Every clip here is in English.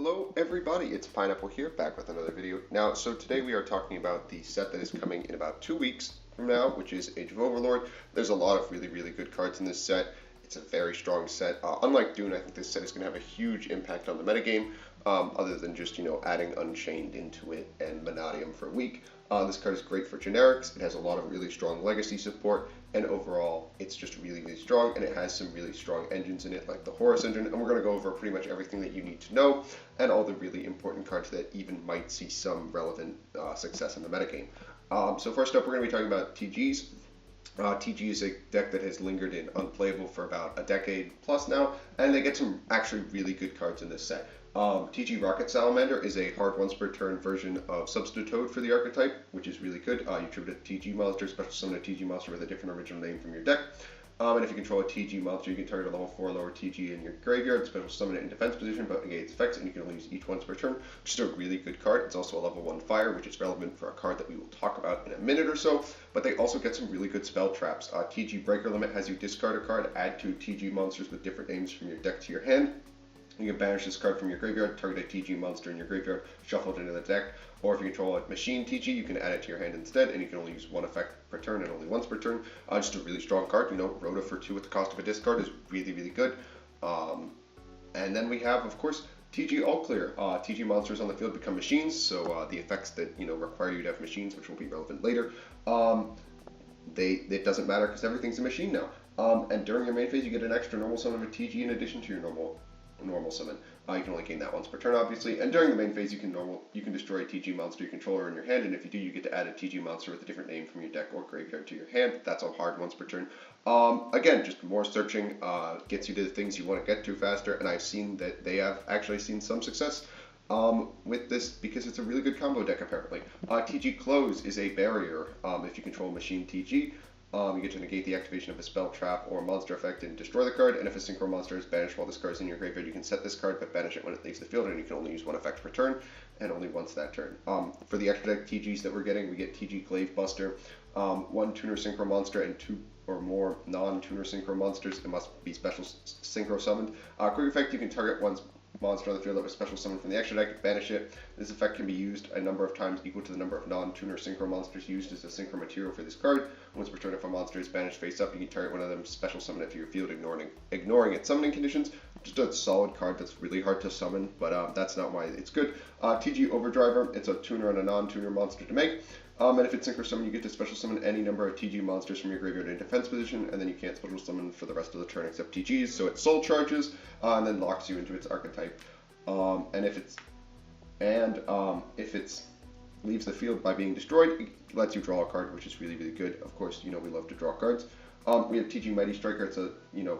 Hello everybody, it's Pineapple here, back with another video. Now, so today we are talking about the set that is coming in about 2 weeks from now, which is Age of Overlord. There's a lot of really good cards in this set. It's a very strong set. Unlike Dune, I think this set is going to have a huge impact on the metagame, other than just, adding Unchained into it and Manadium for a week. This card is great for generics. It has a lot of really strong legacy support, and overall, it's just really strong, and it has some really strong engines in it, like the Horus engine, and we're going to go over pretty much everything that you need to know, and all the really important cards that even might see some relevant success in the metagame. So first up, we're going to be talking about TGs. TG is a deck that has lingered in unplayable for about a decade plus now, and they get some actually really good cards in this set. TG Rocket Salamander is a hard once per turn version of Substitute Toad for the archetype, which is really good. You tribute a TG monster, special summon a TG monster with a different original name from your deck. And if you control a TG monster, you can target a level 4 lower TG in your graveyard, special summon it in defense position, but negate its effects, and you can only use each once per turn, which is a really good card. It's also a level 1 fire, which is relevant for a card that we will talk about in a minute or so, but they also get some really good spell traps. TG Breaker Limit has you discard a card, add 2 TG monsters with different names from your deck to your hand. You can banish this card from your graveyard, target a TG monster in your graveyard, shuffle it into the deck, or if you control a machine TG, you can add it to your hand instead, and you can only use one effect per turn and only once per turn. Just a really strong card. Rhoda for 2 at the cost of a discard is really good. And then we have, of course, TG All Clear. TG monsters on the field become machines, so the effects that require you to have machines, which will be relevant later, it doesn't matter because everything's a machine now. And during your main phase, you get an extra normal summon of a TG in addition to your normal summon. You can only gain that once per turn, obviously. And during the main phase, you can destroy a TG monster you control in your hand, and if you do, you get to add a TG monster with a different name from your deck or graveyard to your hand. That's all hard once per turn. Again, just more searching gets you to the things you want to get to faster, and I've seen that they have actually seen some success with this because it's a really good combo deck, apparently. TG Close is a barrier if you control machine TG. You get to negate the activation of a spell, trap, or monster effect and destroy the card, and if a synchro monster is banished while this card is in your graveyard, you can set this card but banish it when it leaves the field, and you can only use one effect per turn, and only once that turn. For the extra deck TGs that we're getting, we get TG Glaive Buster, 1 tuner synchro monster and 2 or more non-tuner synchro monsters. It must be special synchro summoned. Quick effect, you can target one monster on the field that was special summoned from the extra deck, banish it. This effect can be used a number of times equal to the number of non-tuner synchro monsters used as a synchro material for this card. Once per turn, if a monster is banished face up, you can target one of them, special summon it to your field, ignoring its summoning conditions. Just a solid card that's really hard to summon, but that's not why it's good. TG Overdriver, it's a tuner and a non-tuner monster to make. And if it's synchro summon, you get to special summon any number of TG monsters from your graveyard in defense position, and then you can't special summon for the rest of the turn except TGs, so it soul charges, and then locks you into its archetype. And if it leaves the field by being destroyed, it lets you draw a card, which is really good. Of course, we love to draw cards. We have TG Mighty Striker. It's a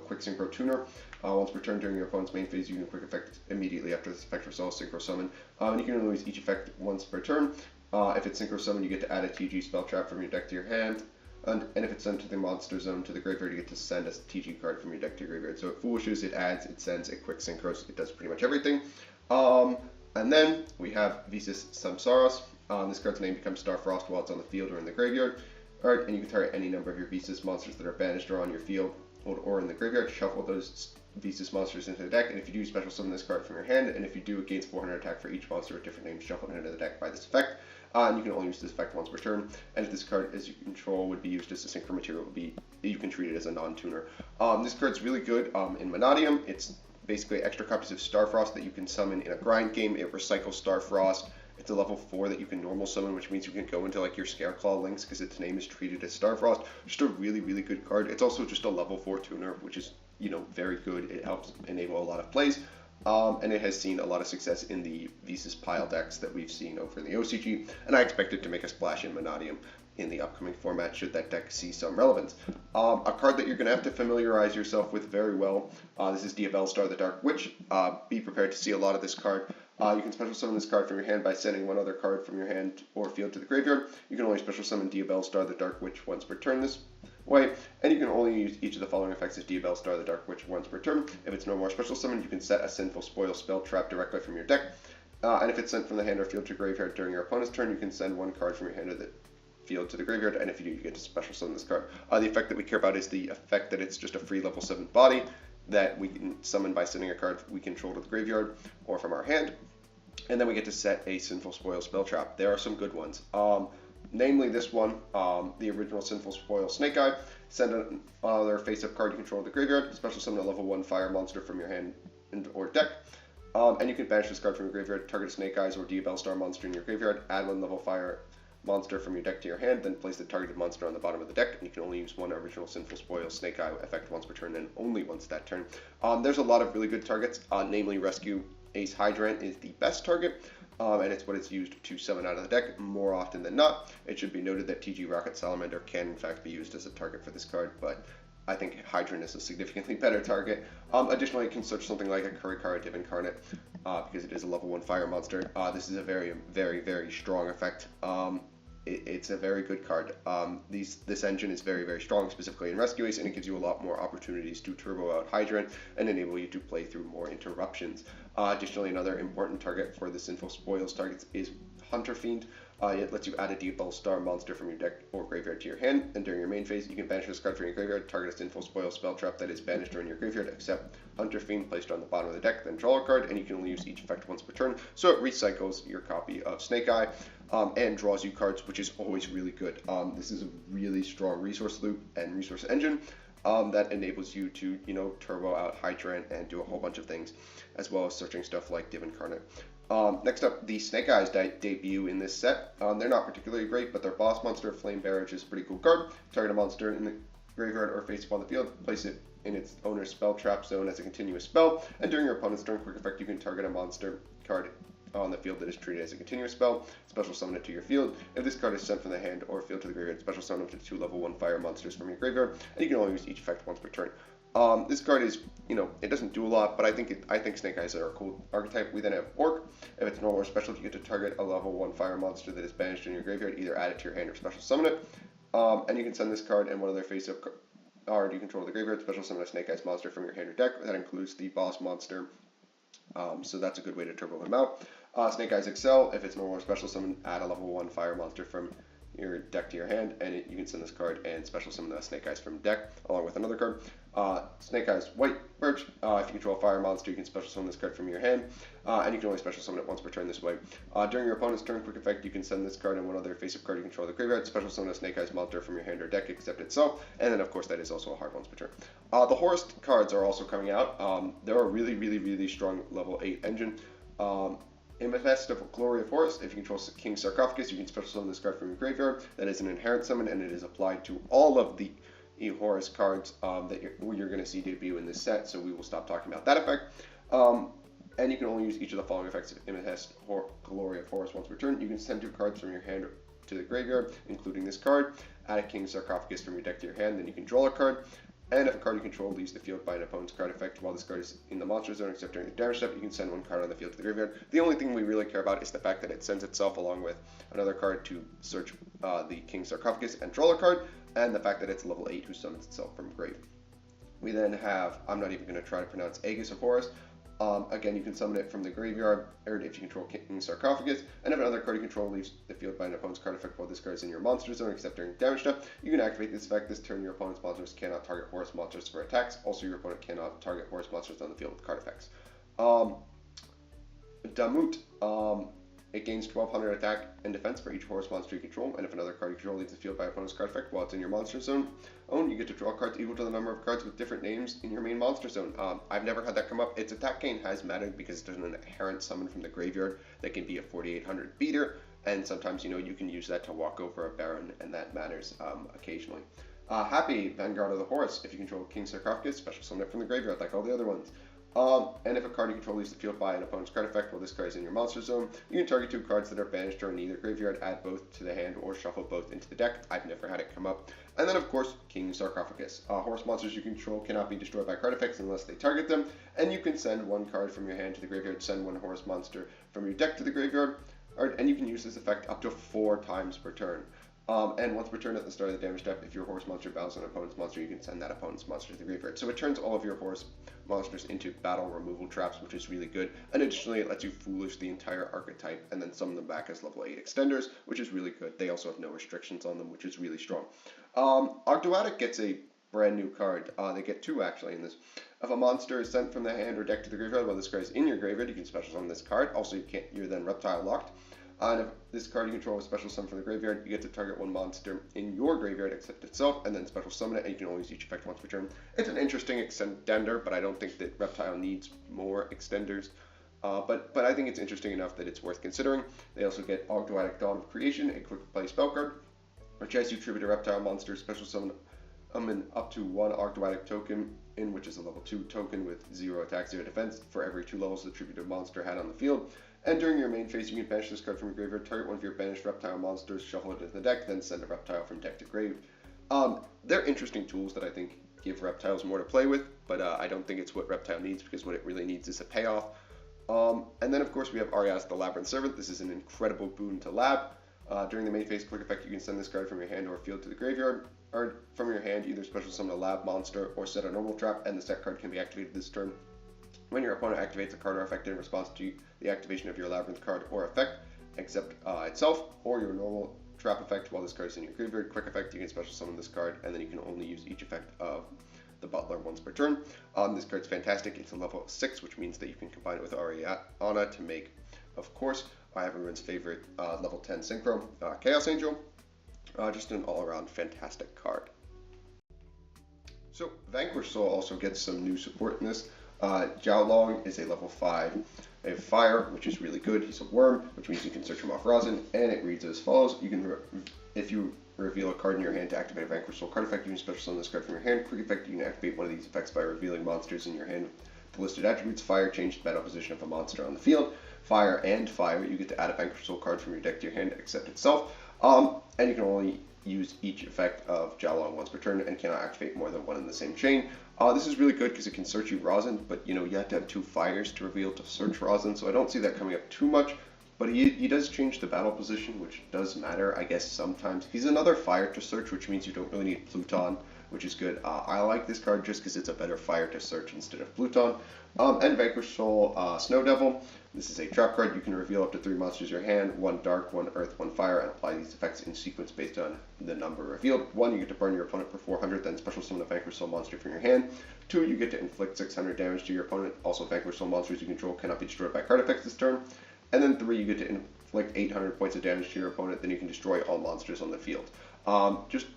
quick synchro tuner. Once per turn during your opponent's main phase, you can quick effect immediately after this effect resolves synchro summon. And you can only use each effect once per turn. If it's synchro summon, you get to add a TG spell trap from your deck to your hand. And if it's sent to the monster zone to the graveyard, you get to send a TG card from your deck to your graveyard. So it foolishes, it adds, it sends, it quick synchros, it does pretty much everything. And then we have Visas Samsaros. This card's name becomes Starfrost while it's on the field or in the graveyard. Alright, and you can target any number of your Visas monsters that are banished or on your field or in the graveyard. Shuffle those Visas monsters into the deck, and if you do, special summon this card from your hand, and if you do, it gains 400 attack for each monster with different names shuffled into the deck by this effect. And you can only use this effect once per turn, and if this card as you control would be used as a synchro material, you can treat it as a non-tuner. This card's really good in Manadium. It's basically extra copies of Starfrost that you can summon in a grind game. It recycles Starfrost. It's a level 4 that you can normal summon, which means you can go into like your Scareclaw links because its name is treated as Starfrost. Just a really good card. It's also just a level 4 tuner, which is very good. It helps enable a lot of plays. And it has seen a lot of success in the Visas pile decks that we've seen over in the OCG, and I expect it to make a splash in Manadium in the upcoming format should that deck see some relevance. A card that you're going to have to familiarize yourself with very well, this is Diabellstar the Dark Witch. Be prepared to see a lot of this card. You can special summon this card from your hand by sending one other card from your hand or field to the graveyard. You can only special summon Diabellstar the Dark Witch once per turn this way, and you can only use each of the following effects as Diabellstar the Dark Witch once per turn. If it's no more special summon, you can set a Sinful Spoil spell trap directly from your deck, and if it's sent from the hand or field to graveyard during your opponent's turn, you can send one card from your hand or the field to the graveyard, and if you do, you get to special summon this card. The effect that we care about is the effect that it's just a free level 7 body that we can summon by sending a card we control to the graveyard or from our hand. And then we get to set a Sinful Spoil spell trap. There are some good ones. Namely this one, the original Sinful Spoil Snake Eye. Send another face-up card you control to the graveyard. Special summon a level 1 fire monster from your hand or deck. And you can banish this card from your graveyard, target a Snake Eyes or Bellstar monster in your graveyard, add 1 level fire monster from your deck to your hand, then place the targeted monster on the bottom of the deck, and you can only use 1 original Sinful Spoil Snake Eye effect once per turn, and only once that turn. There's a lot of really good targets, namely Rescue Ace Hydrant is the best target, and it's what it's used to summon out of the deck more often than not. It should be noted that TG Rocket Salamander can in fact be used as a target for this card, but I think Hydrant is a significantly better target. Additionally, you can search something like a Kurikara Div Incarnate because it is a level 1 fire monster. This is a very, very, very strong effect. It's a very good card. This engine is very, very strong, specifically in Rescue Ace, and it gives you a lot more opportunities to turbo out Hydrant and enable you to play through more interruptions. Additionally, another important target for the Sinful Spoils targets is Hunter Fiend. It lets you add a Bellstar monster from your deck or graveyard to your hand, and during your main phase, you can banish this card from your graveyard, target a Sinful Spoil spell trap that is banished during your graveyard, except Hunter Fiend placed on the bottom of the deck, then draw a card, and you can only use each effect once per turn, so it recycles your copy of Snake Eye, and draws you cards, which is always really good. This is a really strong resource loop and resource engine that enables you to, turbo out Hydrant and do a whole bunch of things, as well as searching stuff like Div Incarnate. Next up, the Snake Eyes debut in this set. They're not particularly great, but their boss monster, Flame Barrage, is a pretty cool card. Target a monster in the graveyard or face upon the field, place it in its owner's spell trap zone as a continuous spell, and during your opponent's turn, quick effect, you can target a monster card on the field that is treated as a continuous spell, special summon it to your field. If this card is sent from the hand or field to the graveyard, special summon up to 2 level 1 fire monsters from your graveyard, and you can only use each effect once per turn. This card is, it doesn't do a lot, but I think Snake Eyes are a cool archetype. We then have Orc. If it's normal or special, you get to target a level 1 fire monster that is banished in your graveyard, either add it to your hand or special summon it. And you can send this card and one other face-up card you control the graveyard, special summon a Snake Eyes monster from your hand or deck. That includes the boss monster, so that's a good way to turbo him out. Snake Eyes Excel. If it's normal or special summon, add a level 1 fire monster from your deck to your hand, and you can send this card and special summon the Snake Eyes from deck along with another card. Snake Eyes White Birch. If you control a fire monster, you can special summon this card from your hand, and you can only special summon it once per turn this way. During your opponent's turn, quick effect, you can send this card and one other face-up card you control the graveyard, special summon a Snake Eyes monster from your hand or deck, except itself, and then of course that is also a hard once per turn. The Horus cards are also coming out. They're a really, really, really strong level 8 engine. Amethyst of Glory of Horus. If you control King Sarcophagus, you can special summon this card from your graveyard. That is an inherent summon, and it is applied to all of the Horus cards that you're going to see debut in this set, so we will stop talking about that effect. And you can only use each of the following effects of Amethyst Glory of Horus once per turn. You can send 2 cards from your hand to the graveyard, including this card. Add a King Sarcophagus from your deck to your hand, then you can draw a card. And if a card you control leaves the field by an opponent's card effect while this card is in the monster zone, except during the damage step, you can send 1 card on the field to the graveyard. The only thing we really care about is the fact that it sends itself along with another card to search the King Sarcophagus and draw a card, and the fact that it's level 8 who summons itself from grave. We then have, I'm not even going to try to pronounce Aegis of Horus. Again, you can summon it from the graveyard, or if you control King Sarcophagus, and if another card you control leaves the field by an opponent's card effect while this card is in your monster zone, except during damage step, you can activate this effect. This turn, your opponent's monsters cannot target Horus monsters for attacks. Also, your opponent cannot target Horus monsters on the field with card effects. Damut. It gains 1200 attack and defense for each Horus monster you control, and if another card you control leaves the field by opponent's card effect while it's in your monster zone, you get to draw cards equal to the number of cards with different names in your main monster zone. I've never had that come up. Its attack gain has mattered because there's an inherent summon from the graveyard that can be a 4800 beater, and sometimes you can use that to walk over a Baron, and that matters occasionally. Happy Vanguard of the Horus. If you control King Sarcophagus, special summon it from the graveyard like all the other ones. And if a card you control leaves the field by an opponent's card effect while this card is in your monster zone, you can target 2 cards that are banished or in either graveyard, add both to the hand, or shuffle both into the deck. I've never had it come up. And then, of course, King Sarcophagus. Horus monsters you control cannot be destroyed by card effects unless they target them, and you can send 1 card from your hand to the graveyard, send 1 Horus monster from your deck to the graveyard, and you can use this effect up to 4 times per turn. And once per turn at the start of the damage step, if your Horus monster battles an opponent's monster, you can send that opponent's monster to the graveyard. So it turns all of your Horus monsters into battle removal traps, which is really good. And additionally, it lets you foolish the entire archetype and then summon them back as level 8 extenders, which is really good. They also have no restrictions on them, which is really strong. Octo-adic gets a brand new card. They get 2 actually in this. If a monster is sent from the hand or deck to the graveyard while this card is in your graveyard, you can special summon this card. Also, you're then reptile locked. And if this card you control is special summon from the graveyard, you get to target one monster in your graveyard except itself, and then special summon it, and you can only use each effect once per turn. It's an interesting extender, but I don't think that reptile needs more extenders. But I think it's interesting enough that it's worth considering. They also get Octo-adic, Dawn of Creation, a quick play spell card, which has you tribute a reptile monster, special summon up to one Octo-adic token, in which is a level 2 token with 0 attack, 0 defense for every 2 levels the tribute monster had on the field. And during your main phase, you can banish this card from your graveyard, target one of your banished reptile monsters, shuffle it into the deck, then send a reptile from deck to grave. They're interesting tools that I think give reptiles more to play with, but I don't think it's what reptile needs, because what it really needs is a payoff. And then, of course, we have Arias the Labyrinth Servant. This is an incredible boon to Lab. During the main phase quick effect, you can send this card from your hand or field to the graveyard, or from your hand, either special summon a Lab monster or set a normal trap, and the set card can be activated this turn. When your opponent activates a card or effect in response to the activation of your Labyrinth card or effect, except itself, or your normal trap effect while this card is in your graveyard, quick effect, you can special summon this card, and then you can only use each effect of the Butler once per turn. This card's fantastic. It's a level 6, which means that you can combine it with Ariana to make, of course, everyone's favorite level 10 Synchro, Chaos Angel. Just an all-around fantastic card. So Vanquish Soul also gets some new support in this. Jiaolong is a level 5 a fire, which is really good. He's a worm, which means you can search him off rosin, and it reads as follows. You can, if you reveal a card in your hand to activate a Vanquish Soul card effect, you can special summon this card from your hand. Quick effect, you can activate one of these effects by revealing monsters in your hand with the listed attributes. Fire, change the battle position of a monster on the field. Fire, you get to add a Vanquish Soul card from your deck to your hand except itself. And you can only use each effect of Jiaolong once per turn and cannot activate more than one in the same chain. This is really good because it can search you rosin, but you have to have 2 fires to reveal to search rosin, so I don't see that coming up too much. But he does change the battle position, which does matter, I guess, sometimes. He's another fire to search, which means you don't really need Pluton, which is good. I like this card just because it's a better fire to search instead of Pluton. And Vanquish Soul Snow Devil. This is a trap card. You can reveal up to 3 monsters in your hand, 1 dark, 1 earth, 1 fire, and apply these effects in sequence based on the number revealed. 1, you get to burn your opponent for 400, then special summon a Vanquish Soul monster from your hand. 2, you get to inflict 600 damage to your opponent. Also, Vanquish Soul monsters you control cannot be destroyed by card effects this turn. And then 3, you get to inflict 800 points of damage to your opponent, then you can destroy all monsters on the field. Just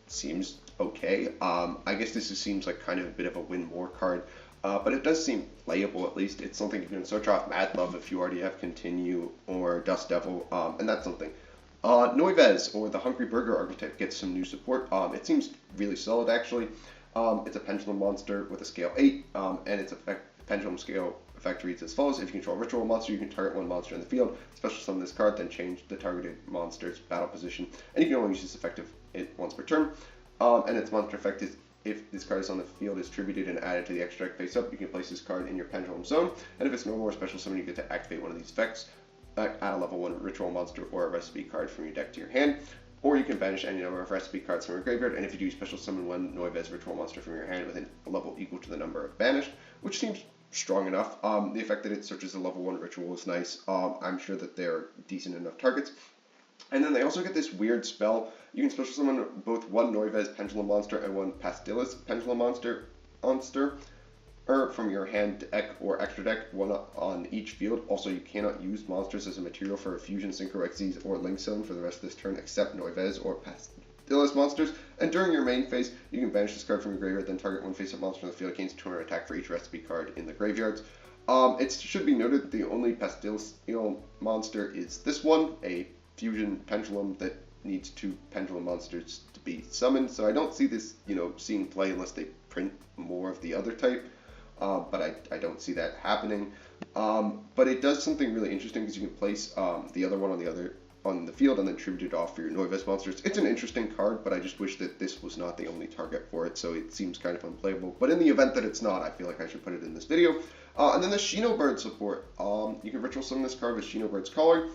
seems okay. I guess this seems like kind of a bit of a win more card. But it does seem playable, at least. It's something you can search off Mad Love if you already have Continue or Dust Devil, and that's something. Noives, or the Hungry Burger archetype, gets some new support. It seems really solid, actually. It's a pendulum monster with a scale 8, and its pendulum scale effect reads as follows. If you control a ritual monster, you can target 1 monster in the field, special summon this card, then change the targeted monster's battle position, and you can only use this effect once per turn. And its monster effect is, if this card is on the field, is tributed and added to the extra deck face up, you can place this card in your pendulum zone, and if it's normal or special summon, you get to activate one of these effects, add a level 1 ritual monster or a recipe card from your deck to your hand, or you can banish any number of recipe cards from your graveyard, and if you do, special summon 1 Noives ritual monster from your hand with a level equal to the number of banished, which seems strong enough. The effect that it searches a level 1 ritual is nice. I'm sure that they're decent enough targets. And then they also get this weird spell. You can special summon both 1 Noives Pendulum Monster and 1 Pastillas Pendulum Monster from your hand deck or extra deck, 1 on each field. Also, you cannot use monsters as a material for a Fusion, Synchro, Xyz, or Link Zone for the rest of this turn except Noives or Pastillas monsters. And during your main phase, you can banish this card from your graveyard, then target 1 face-up monster on the field, gains 200 attack for each recipe card in the graveyards. It should be noted that the only Pastillas monster is this one, a Fusion Pendulum that needs 2 Pendulum monsters to be summoned, so I don't see this, seeing play unless they print more of the other type, but I don't see that happening. But it does something really interesting because you can place the other one on the field and then tribute it off for your Noives monsters. It's an interesting card, but I just wish that this was not the only target for it, so it seems kind of unplayable. But in the event that it's not, I feel like I should put it in this video. And then the shinobird support. You can ritual summon this card with Shinobird's Calling,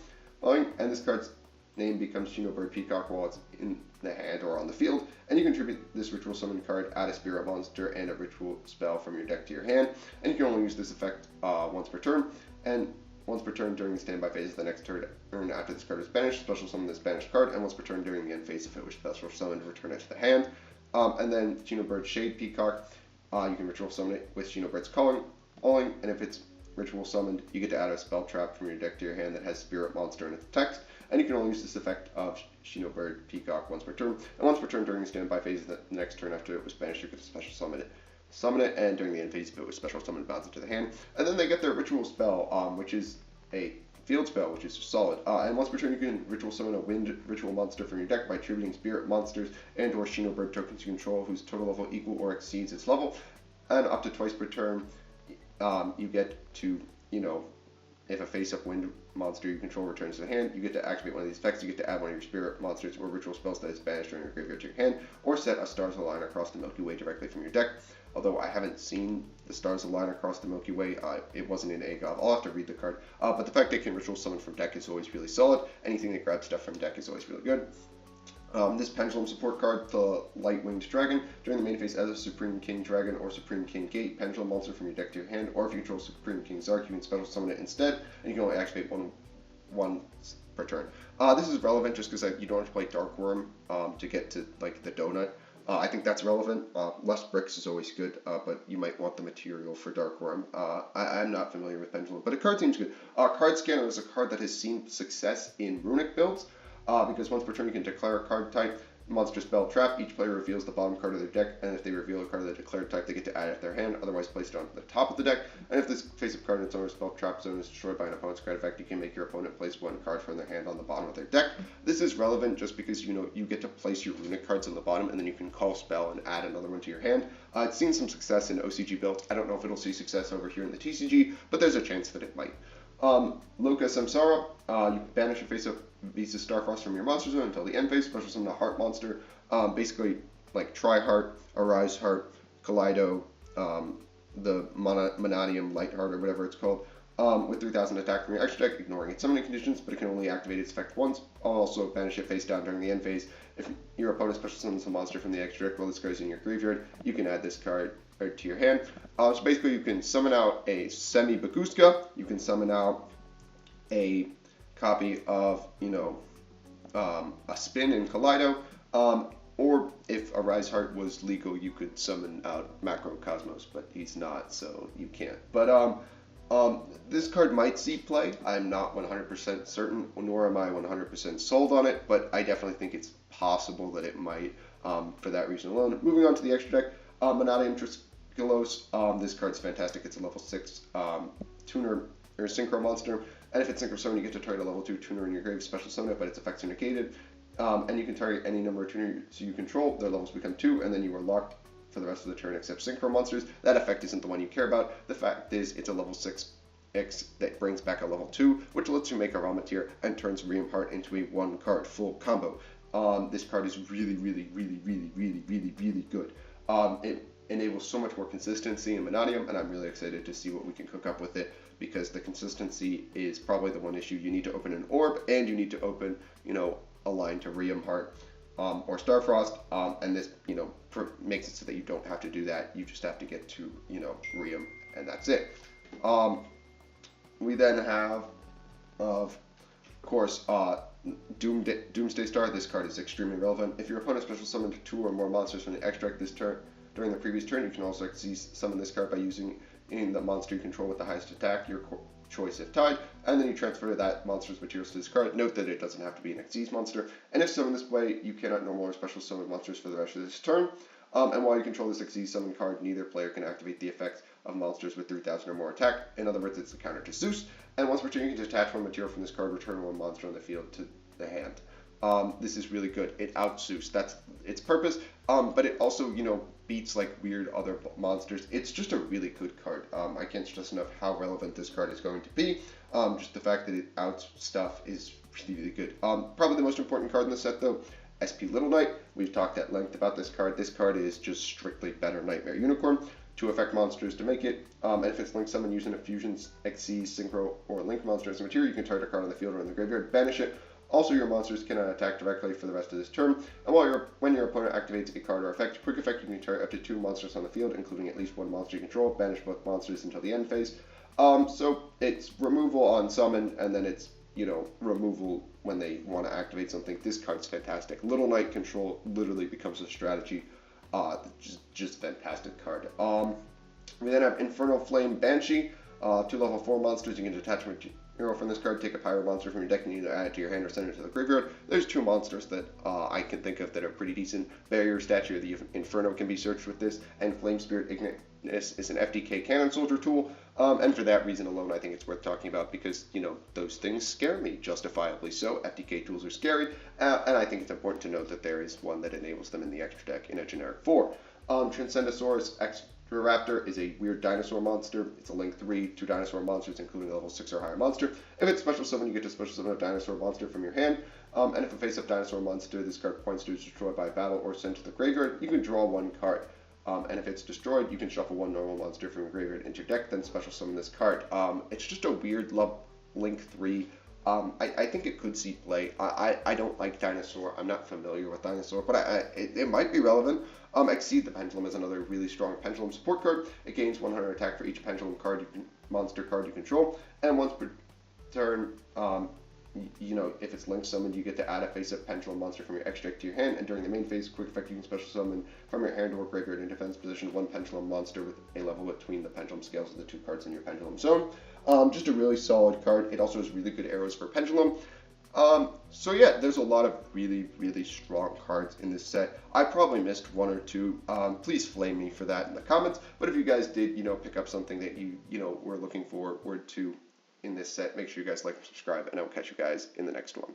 and this card's name becomes Shinobird Peacock while it's in the hand or on the field, and you can tribute this ritual summon card, add a spirit monster and a ritual spell from your deck to your hand, and you can only use this effect once per turn, and once per turn during the standby phase of the next turn after this card is banished, special summon this banished card, and once per turn during the end phase if it was special summoned, return it to the hand. And then Shinobird Shade Peacock. You can ritual summon it with Shinobird's Calling, and if it's ritual summoned, you get to add a spell trap from your deck to your hand that has Spirit Monster in its text, and you can only use this effect of Shinobird Peacock once per turn, and once per turn during the standby phase, the next turn after it was banished, you get to special summon it, and during the end phase, if it was special summoned, bounce it to the hand, and then they get their ritual spell, which is a field spell, which is solid, and once per turn you can ritual summon a wind ritual monster from your deck by attributing spirit monsters and or Shinobird tokens you control whose total level equal or exceeds its level, and up to twice per turn you get to, if a face-up wind monster you control returns to the hand, you get to activate one of these effects. You get to add one of your spirit monsters or ritual spells that is banished during your graveyard to your hand, or set a stars align across the Milky Way directly from your deck. Although I haven't seen the stars align across the Milky Way, it wasn't in AGOV. I'll have to read the card. But the fact they can ritual summon from deck is always really solid. Anything that grabs stuff from deck is always really good. This Pendulum support card, the Light-Winged Dragon, during the main phase as a Supreme King Dragon or Supreme King Gate, Pendulum monster from your deck to your hand, or if you control Supreme King Zark, you can special summon it instead, and you can only activate one per turn. This is relevant just because you don't have to play Dark Worm to get to the donut. I think that's relevant. Less bricks is always good, but you might want the material for Dark Worm. I'm not familiar with Pendulum, but the card seems good. Card Scanner is a card that has seen success in Runic builds, because once per turn you can declare a card type, monster spell trap. Each player reveals the bottom card of their deck, and if they reveal a card of the declared type, they get to add it to their hand, otherwise place it on the top of the deck. And if this face-up card in its owner's spell trap zone is destroyed by an opponent's card effect, you can make your opponent place one card from their hand on the bottom of their deck. This is relevant just because you get to place your runic cards on the bottom, and then you can call spell and add another one to your hand. It's seen some success in OCG builds. I don't know if it'll see success over here in the TCG, but there's a chance that it might. Loka Samsara, you banish a face-up Visa Starfrost from your monster zone until the end phase, special summon a heart monster, basically like Tri-Heart, Arise Heart, Kaleido, the Manadium Light Heart or whatever it's called, with 3000 attack from your extra deck, ignoring its summoning conditions, but it can only activate its effect once. Also banish it face down during the end phase. If your opponent special summons a monster from the extra deck while this card is in your graveyard, you can add this card to your hand. So basically you can summon out a Semi-Baguska, you can summon out a copy of, a Spin in Kaleido, or if Arise Heart was legal, you could summon out Macrocosmos, but he's not, so you can't. But this card might see play. I'm not 100% certain, nor am I 100% sold on it, but I definitely think it's possible that it might, for that reason alone. Moving on to the extra deck, Manadium Triskalos. This card's fantastic. It's a level 6 tuner or synchro monster, and if it's synchro summon, you get to target a level 2 tuner in your grave, special summon it, but its effects are negated. And you can target any number of tuners you control, their levels become 2, and then you are locked for the rest of the turn except synchro monsters. That effect isn't the one you care about. The fact is it's a level 6 X that brings back a level 2, which lets you make a Ramatir and turns Ream Heart into a 1-card full combo. This card is really, really, really, really, really, really, really good. It enables so much more consistency in Manadium, and I'm really excited to see what we can cook up with it, because the consistency is probably the one issue. You need to open an orb, and you need to open, a line to Ream Heart or Starfrost, and this, makes it so that you don't have to do that. You just have to get to, Ream, and that's it. We then have, of course, Doomsday Star. This card is extremely relevant. If your opponent special summoned 2 or more monsters from the extract this turn, during the previous turn, you can also summon this card by using the monster you control with the highest attack, your choice if tied, and then you transfer that monster's materials to this card. Note that it doesn't have to be an Xyz monster, and if summoned this way, you cannot normal or special summon monsters for the rest of this turn. And while you control this Xyz summon card, neither player can activate the effects of monsters with 3000 or more attack. In other words, it's the counter to Zeus. And once per turn, you can detach one material from this card, return one monster on the field to the hand. This is really good. It out Zeus. That's its purpose. But it also, beats like weird other monsters. It's just a really good card. I can't stress enough how relevant this card is going to be. Just the fact that it outs stuff is really, really good. Probably the most important card in the set, though, SP Little Knight. We've talked at length about this card. This card is just strictly better Nightmare Unicorn. 2 effect monsters to make it, and if it's link summon using a fusion, Xyz, synchro, or link monster as a material, you can target a card on the field or in the graveyard, banish it. Also, your monsters cannot attack directly for the rest of this turn, and when your opponent activates a card or effect, quick effect, you can target up to 2 monsters on the field, including at least 1 monster you control, banish both monsters until the end phase. So it's removal on summon, and then it's, removal when they want to activate something. This card's fantastic. Little Knight control literally becomes a strategy. Just fantastic card. We then have Infernal Flame Banshee. 2 level 4 monsters. You can detach material from this card, take a pirate monster from your deck, and either add it to your hand or send it to the graveyard. There's 2 monsters that I can think of that are pretty decent. Barrier Statue of the Inferno can be searched with this, and Flame Spirit Ignis is an FDK cannon soldier tool. And for that reason alone, I think it's worth talking about because, those things scare me, justifiably so. FDK tools are scary, and I think it's important to note that there is one that enables them in the extra deck in a generic 4. Transcendosaurus Raptor is a weird dinosaur monster. It's a link 3, 2 dinosaur monsters, including a level 6 or higher monster. If it's special summon, you get to special summon a dinosaur monster from your hand. And if a face-up dinosaur monster this card points to is destroyed by battle or sent to the graveyard, you can draw 1 card. And if it's destroyed, you can shuffle 1 normal monster from your graveyard into your deck, then special summon this card. It's just a weird link 3. I think it could see play. I don't like Dinosaur. I'm not familiar with Dinosaur, but it might be relevant. Exceed the Pendulum is another really strong Pendulum support card. It gains 100 attack for each Pendulum card monster card you control, and once per turn, if it's link summoned, you get to add a face-up Pendulum monster from your extra deck to your hand, and during the main phase, quick effect, you can special summon from your hand or graveyard in defense position 1 Pendulum monster with a level between the Pendulum scales of the 2 cards in your Pendulum zone. Just a really solid card. It also has really good arrows for Pendulum. So yeah, there's a lot of really, really strong cards in this set. I probably missed 1 or 2. Please flame me for that in the comments. But if you guys did, pick up something that you were looking forward to in this set, make sure you guys like and subscribe, and I will catch you guys in the next one.